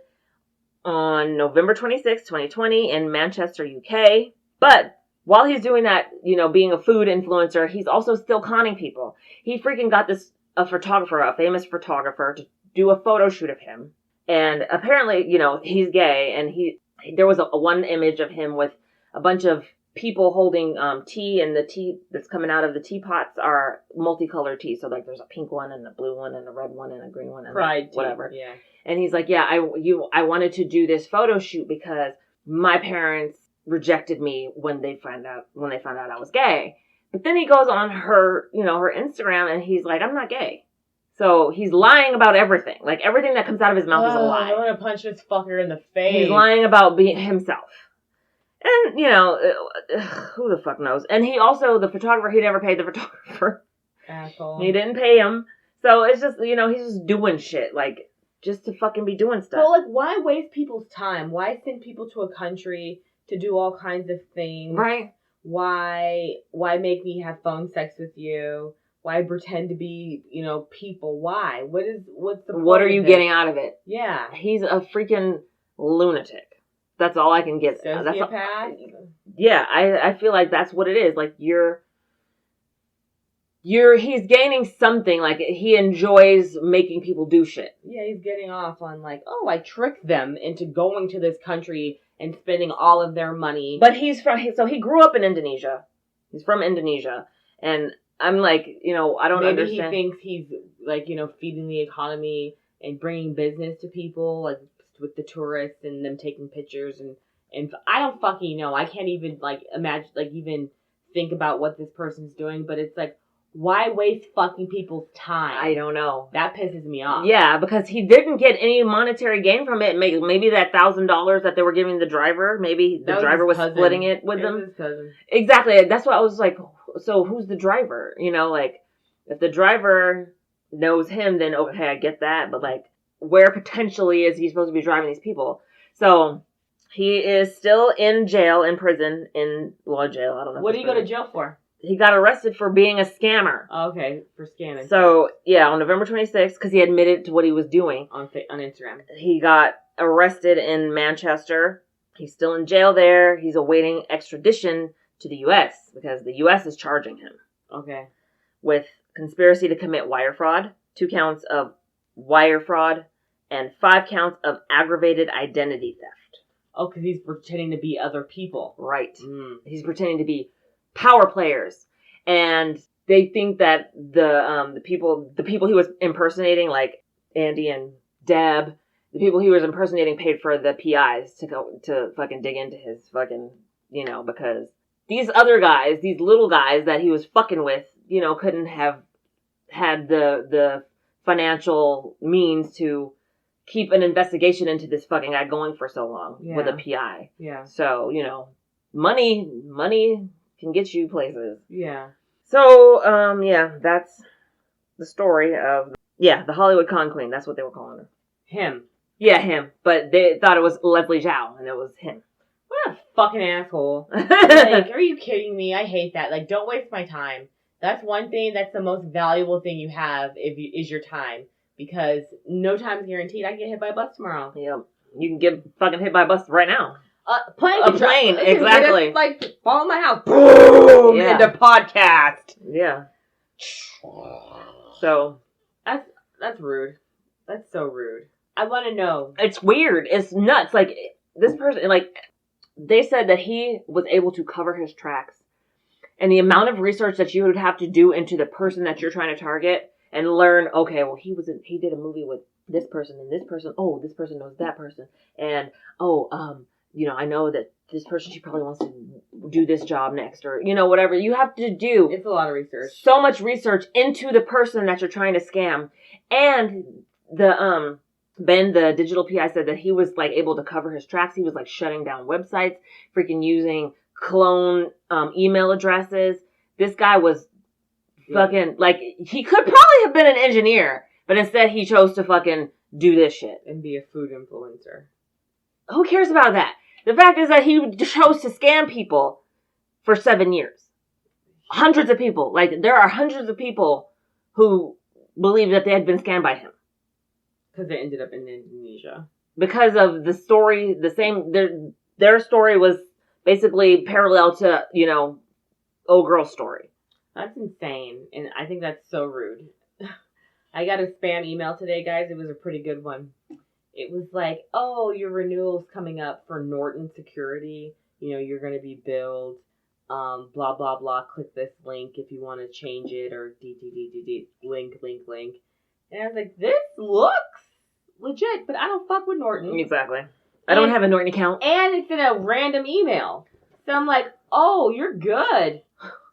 on November 26, 2020 in Manchester, UK. But while he's doing that, you know, being a food influencer, he's also still conning people. He freaking got a famous photographer, to do a photo shoot of him. And apparently, you know, he's gay, and there was one image of him with a bunch of people holding tea, and the tea that's coming out of the teapots are multicolored tea. So like there's a pink one and a blue one and a red one and a green one and Pride whatever. Tea. Yeah. And he's like, yeah, I wanted to do this photo shoot because my parents rejected me when they found out I was gay. But then he goes on her Instagram, and he's like, I'm not gay. So he's lying about everything. Like everything that comes out of his mouth is a lie. I want to punch this fucker in the face. He's lying about being himself. And, you know, who the fuck knows? And he also, the photographer, he never paid the photographer. Asshole. He didn't pay him. So it's just, you know, he's just doing shit. Like, just to fucking be doing stuff. But, like, why waste people's time? Why send people to a country to do all kinds of things? Right. Why make me have phone sex with you? Why pretend to be, you know, people? Why? What's the point? What are you getting out of it? Yeah. He's a freaking lunatic. That's all I can get. Sociopath? Yeah, I feel like that's what it is. Like he's gaining something. Like he enjoys making people do shit. Yeah, he's getting off on like, oh, I tricked them into going to this country and spending all of their money. But so he grew up in Indonesia. He's from Indonesia. And I'm like, you know, I don't understand. Maybe he thinks he's like, you know, feeding the economy and bringing business to people, like with the tourists and them taking pictures and I don't fucking know. I can't even like imagine, like even think about what this person's doing. But it's like, why waste fucking people's time? I don't know. That pisses me off. Yeah, because he didn't get any monetary gain from it. Maybe that $1,000 that they were giving the driver, maybe the driver was splitting it with them. His cousin. Exactly. That's what I was like. So who's the driver? You know, like if the driver knows him, then okay, I get that. But like, where potentially is he supposed to be driving these people? So he is still in jail, in prison, jail. I don't know. What did he go to jail for? He got arrested for being a scammer. Okay, for scamming. So, yeah, on November 26th, because he admitted to what he was doing. On Instagram. He got arrested in Manchester. He's still in jail there. He's awaiting extradition to the U.S. because the U.S. is charging him. Okay. With conspiracy to commit wire fraud, 2 counts of wire fraud, and 5 counts of aggravated identity theft. Oh, because he's pretending to be other people. Right. He's pretending to be power players, and they think that the people he was impersonating, like Andy and Deb, the people he was impersonating paid for the PIs to go to fucking dig into his fucking, you know, because these other guys, these little guys that he was fucking with, you know, couldn't have had the financial means to keep an investigation into this fucking guy going for so long with a PI. Yeah. So, you know, money can get you places. Yeah. So, that's the story of, the Hollywood con queen. That's what they were calling her. Him. Yeah, him. But they thought it was Leslie Zhao, and it was him. What a fucking asshole. Like, are you kidding me? I hate that. Like, don't waste my time. That's one thing, that's the most valuable thing you have is your time. Because no time is guaranteed. I can get hit by a bus tomorrow. Yeah. You can get fucking hit by a bus right now. Plane, exactly. Like, fall in my house. Boom! Yeah. Into podcast. Yeah. So. That's rude. That's so rude. I want to know. It's weird. It's nuts. Like, this person, like, they said that he was able to cover his tracks. And the amount of research that you would have to do into the person that you're trying to target and learn, okay, well, he did a movie with this person and this person. Oh, this person knows that person. And, you know, I know that this person, she probably wants to do this job next, or, you know, whatever. You have to do. It's a lot of research. So much research into the person that you're trying to scam. And Ben, the digital PI, said that he was, like, able to cover his tracks. He was, like, shutting down websites, freaking using clone email addresses. This guy was fucking, like, he could probably have been an engineer, but instead he chose to fucking do this shit. And be a food influencer. Who cares about that? The fact is that he chose to scam people for 7 years. Hundreds of people. Like, there are hundreds of people who believe that they had been scammed by him. Because they ended up in Indonesia. Because of the story, their story was basically parallel to, you know, old girl story. That's insane, and I think that's so rude. I got a spam email today, guys. It was a pretty good one. It was like, oh, your renewal's coming up for Norton Security. You know, you're going to be billed, blah, blah, blah. Click this link if you want to change it, or link. And I was like, this looks legit, but I don't fuck with Norton. Exactly. I don't have a Norton account. And it's in a random email. So I'm like, oh, you're good.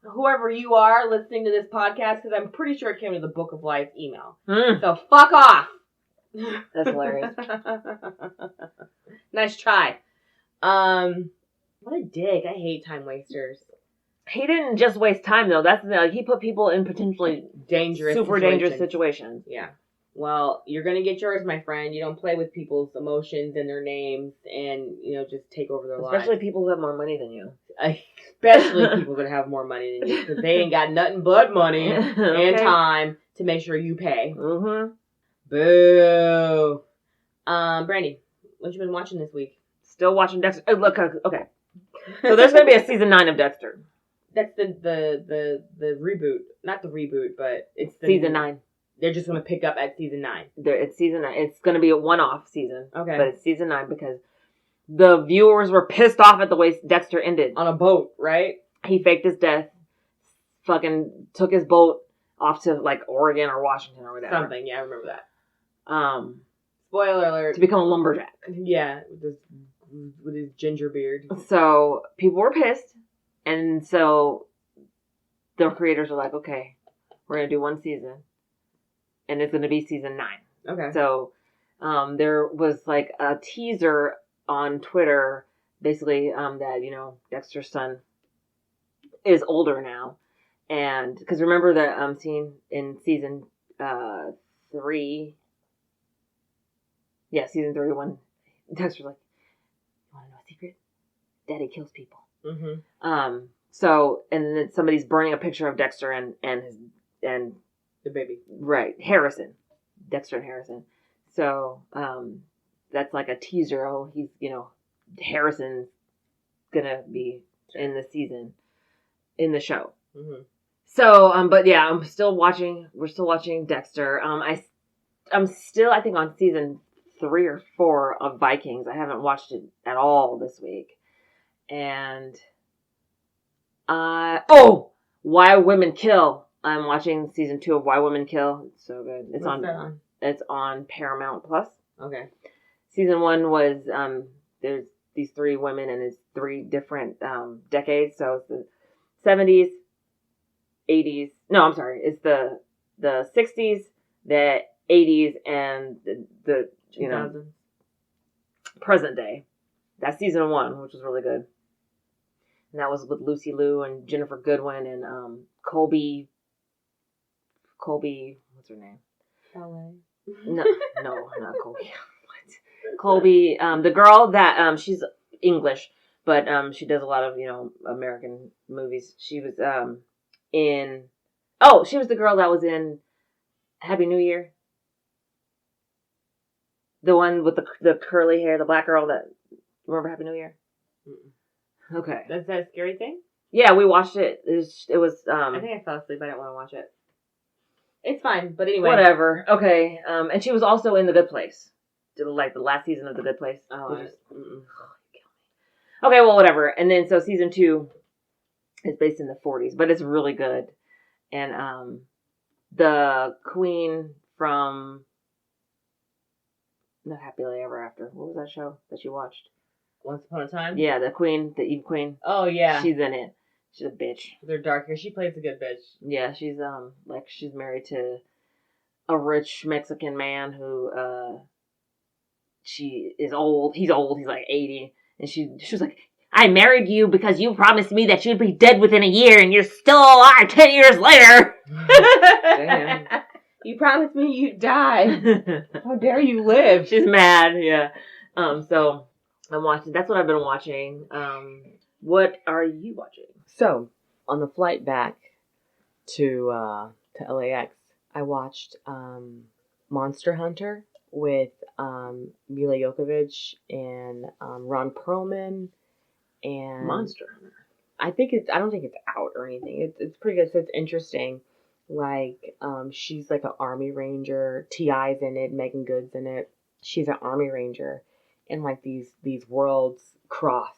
Whoever you are listening to this podcast, because I'm pretty sure it came to the Book of Life email. So fuck off. That's hilarious. Nice try. What a dick. I hate time wasters. He didn't just waste time, though. That's the thing. Like, he put people in potentially dangerous situations. Yeah. Well, you're going to get yours, my friend. You don't play with people's emotions and their names and, you know, just take over their lives. Especially people who have more money than you. Especially people that have more money than you, because they ain't got nothing but money and time to make sure you pay. Mm-hmm. Boo. Brandy, what you been watching this week? Still watching Dexter. Oh, look, okay. So there's going to be a season 9 of Dexter. That's the reboot. Not the reboot, but it's the season 9. They're just going to pick up at season 9. It's season 9. It's going to be a one-off season. Okay. But it's season 9 because the viewers were pissed off at the way Dexter ended. On a boat, right? He faked his death. Fucking took his boat off to, like, Oregon or Washington or whatever. Something, yeah, I remember that. Spoiler alert. To become a lumberjack. Yeah, with his ginger beard. So, people were pissed. And so, the creators were like, okay, we're going to do one season. And it's going to be season 9. Okay. So, there was, like, a teaser on Twitter, basically, that, you know, Dexter's son is older now. And, because remember the scene in season 3... Yeah, season 3 when Dexter's like, you want to know a secret? Daddy kills people. Mm-hmm. So, and then somebody's burning a picture of Dexter and the baby. Right. Harrison. Dexter and Harrison. So, that's like a teaser. Oh, he's, you know, Harrison's gonna be in the season, in the show. Mm-hmm. So, but yeah, we're still watching Dexter. I'm still, I think, on season 3 or 4 of Vikings. I haven't watched it at all this week. And, Why Women Kill. I'm watching season 2 of Why Women Kill. It's so good. It's on Paramount Plus. Okay. Season 1 was, there's these 3 women and it's 3 different, decades. So it's the 70s, 80s. No, I'm sorry. It's the 60s, the 80s, and the you know, present day. That's season 1, which was really good. And that was with Lucy Liu and Jennifer Goodwin and Colby, what's her name? LA. No, not Colby. What? Colby, the girl that she's English, but she does a lot of, you know, American movies. She was she was the girl that was in Happy New Year. The one with the curly hair, the black girl that... Remember Happy New Year? Mm-mm. Okay. Is that a scary thing? Yeah, we watched it. It was I think I fell asleep. I didn't want to watch it. It's fine, but anyway. Whatever. Okay. And she was also in The Good Place. Like the last season of The Good Place. Okay, well, whatever. And then, so season 2 is based in the 40s, but it's really good. And the queen from... Not Happily Ever After. What was that show that you watched? Once Upon a Time? Yeah, the queen, the Eve Queen. Oh, yeah. She's in it. She's a bitch. They're dark hair. She plays a good bitch. Yeah, she's she's married to a rich Mexican man who she is old. He's old. He's like 80, and she was like, "I married you because you promised me that you'd be dead within a year, and you're still alive 10 years later." Damn. You promised me you'd die. How dare you live? She's mad, yeah. So I'm watching. That's what I've been watching. What are you watching? So on the flight back to LAX, I watched Monster Hunter with Mila Jovovich and Ron Perlman And Monster Hunter. I don't think it's out or anything. It's pretty good. So it's interesting. Like, she's like an army ranger. T.I.'s in it. Megan Good's in it. She's an army ranger, and like these worlds cross,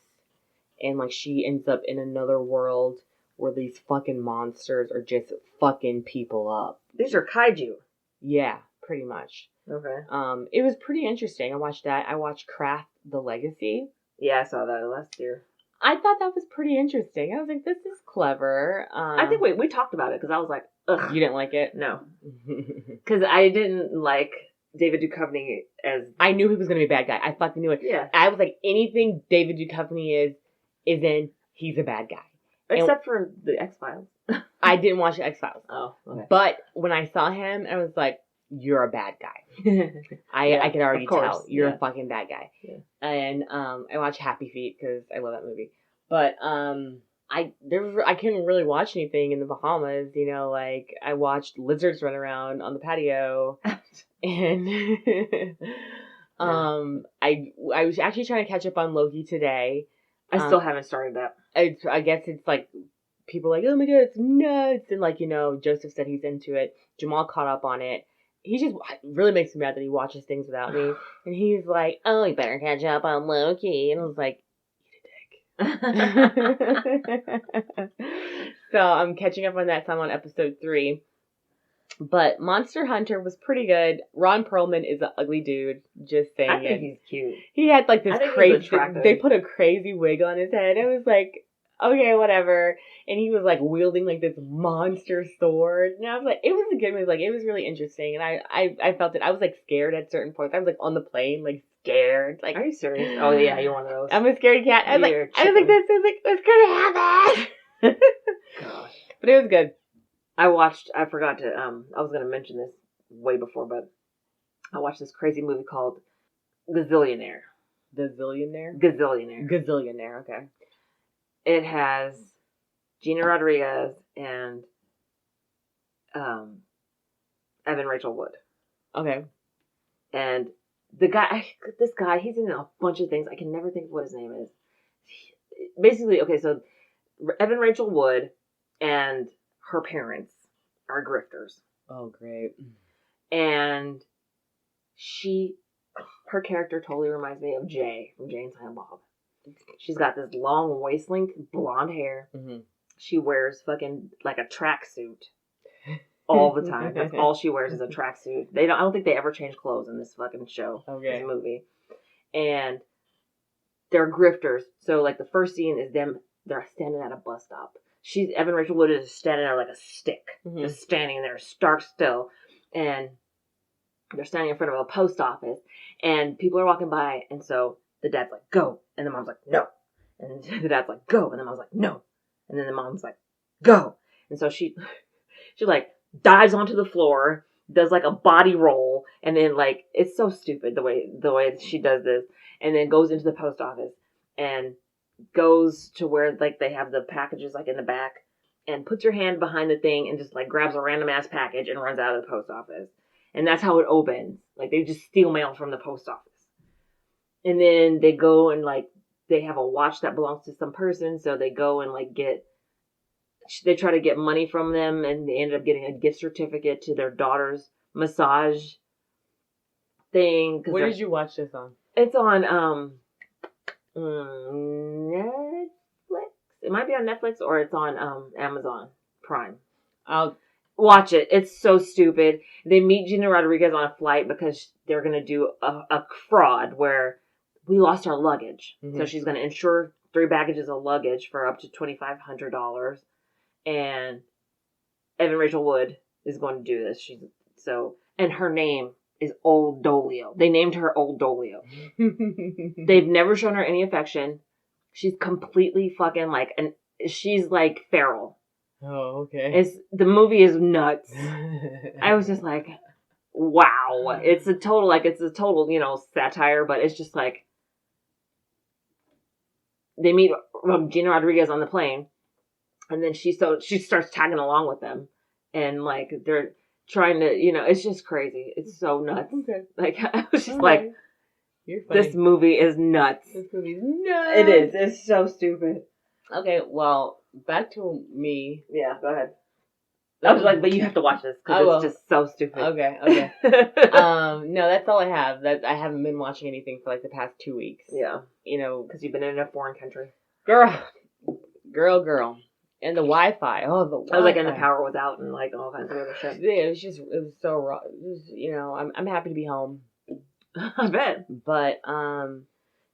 and like she ends up in another world where these fucking monsters are just fucking people up. These are kaiju. Yeah, pretty much. Okay. It was pretty interesting. I watched that. I watched Craft the Legacy. Yeah, I saw that last year. I thought that was pretty interesting. I was like, this is clever. I think we talked about it because I was like, ugh. You didn't like it? No. Because I didn't like David Duchovny as... I knew he was going to be a bad guy. I fucking knew it. Yeah. I was like, anything David Duchovny is in, he's a bad guy. Except for the X-Files. I didn't watch the X-Files. Oh, okay. But when I saw him, I was like, you're a bad guy. I could already tell. You're a fucking bad guy. Yeah. And I watched Happy Feet because I love that movie. But I couldn't really watch anything in the Bahamas. You know, like I watched lizards run around on the patio, and I was actually trying to catch up on Loki today. I still haven't started that. I guess it's like people are like, oh my god, it's nuts, and like, you know, Joseph said he's into it. Jamal caught up on it. He just really makes me mad that he watches things without me, and he's like, oh, you better catch up on Loki, and I was like, so I'm catching up on that. So I'm on episode 3. But Monster Hunter was pretty good. Ron Perlman is an ugly dude. Just saying. I think he's cute. He had like this crazy. They put a crazy wig on his head. It was like, okay, whatever. And he was like wielding like this monster sword. And I was like, it was a good movie. Like, it was really interesting. And I felt it. I was like scared at certain points. I was like on the plane, like scared. Like, are you serious? Oh yeah, you're one of those. I'm a scaredy cat. I was like, this is like, what's gonna happen? Gosh. But it was good. I forgot to, I was going to mention this way before, but I watched this crazy movie called Gazillionaire. Gazillionaire, okay. It has Gina Rodriguez and Evan Rachel Wood. Okay. And this guy, he's in a bunch of things. I can never think of what his name is. Basically, okay, so Evan Rachel Wood and her parents are grifters. Oh, great. And her character totally reminds me of Jay from Jay and Silent Bob. She's got this long waist-length blonde hair. Mm-hmm. She wears fucking like a tracksuit all the time. That's all she wears is a tracksuit. I don't think they ever change clothes in this fucking show. Okay. This movie. And they're grifters. So like the first scene is them. They're standing at a bus stop. Evan Rachel Wood is standing there like a stick, just standing there, stark still, and they're standing in front of a post office, and people are walking by, and so the dad's like, go, and the mom's like, no, and the dad's like, go, and the mom's like, no, and then the mom's like, go, and so she like dives onto the floor, does like a body roll, and then like, it's so stupid the way she does this, and then goes into the post office, and goes to where like they have the packages like in the back and puts her hand behind the thing and just like grabs a random ass package and runs out of the post office. And that's how it opens. Like they just steal mail from the post office. And then they go and like they have a watch that belongs to some person, so they go and like they try to get money from them, and they end up getting a gift certificate to their daughter's massage thing. Where did you watch this on? It's on Netflix. It might be on Netflix or it's on Amazon Prime. I'll watch it. It's so stupid. They meet Gina Rodriguez on a flight because they're going to do a fraud where we lost our luggage. Mm-hmm. So she's going to insure 3 baggages of luggage for up to $2,500. And Evan Rachel Wood is going to do this. And her name is Old Dolio. They named her Old Dolio. They've never shown her any affection. She's completely fucking like, she's like feral. Oh, okay. The movie is nuts. I was just like, wow. It's a total, you know, satire, but it's just like, they meet Gina Rodriguez on the plane, and then she starts tagging along with them, and like, they're trying to, you know, it's just crazy. It's so nuts. Okay. Like, I was just like, You're funny. This movie is nuts. This movie's nuts. It is. It's so stupid. Okay, well, back to me. Yeah, go ahead. I was like, but you have to watch this because it's just so stupid. Okay. No, that's all I have. That I haven't been watching anything for like the past 2 weeks. Yeah. You know, Because you've been in a foreign country. girl. And the Wi-Fi. Oh, the Wi-Fi. I was like, and the power was out and like all kinds of other shit. Yeah, it was so raw. It was, you know, I'm happy to be home. I bet. But,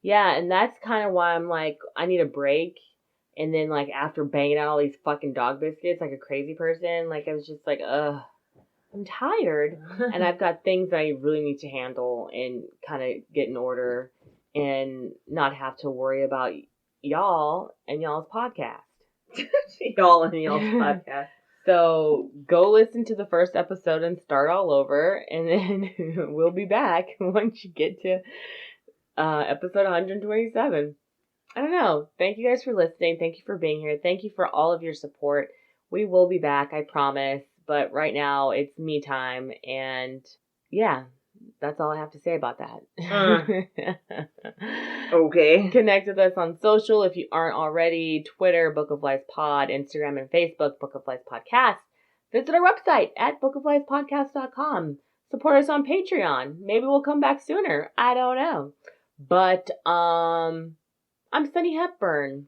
yeah, and that's kind of why I'm like, I need a break. And then, like, after banging out all these fucking dog biscuits like a crazy person, like, I was just like, ugh, I'm tired. And I've got things that I really need to handle and kind of get in order and not have to worry about y'all and y'all's podcast. Y'all and y'all's podcast. So go listen to the first episode and start all over, and then we'll be back once you get to episode 127. I don't know. Thank you guys for listening. Thank you for being here. Thank you for all of your support. We will be back, I promise. But right now, it's me time, and yeah, that's all I have to say about that. Okay. Connect with us on social if you aren't already. Twitter, Book of Lies Pod. Instagram and Facebook, Book of Lies Podcast. Visit our website at bookofliespodcast.com. Support us on Patreon. Maybe we'll come back sooner. I don't know. But, I'm Sunny Hepburn.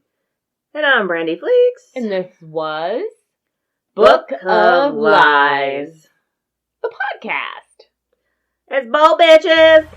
And I'm Brandy Fleeks. And this was Book of Lies. the podcast. It's ball bitches.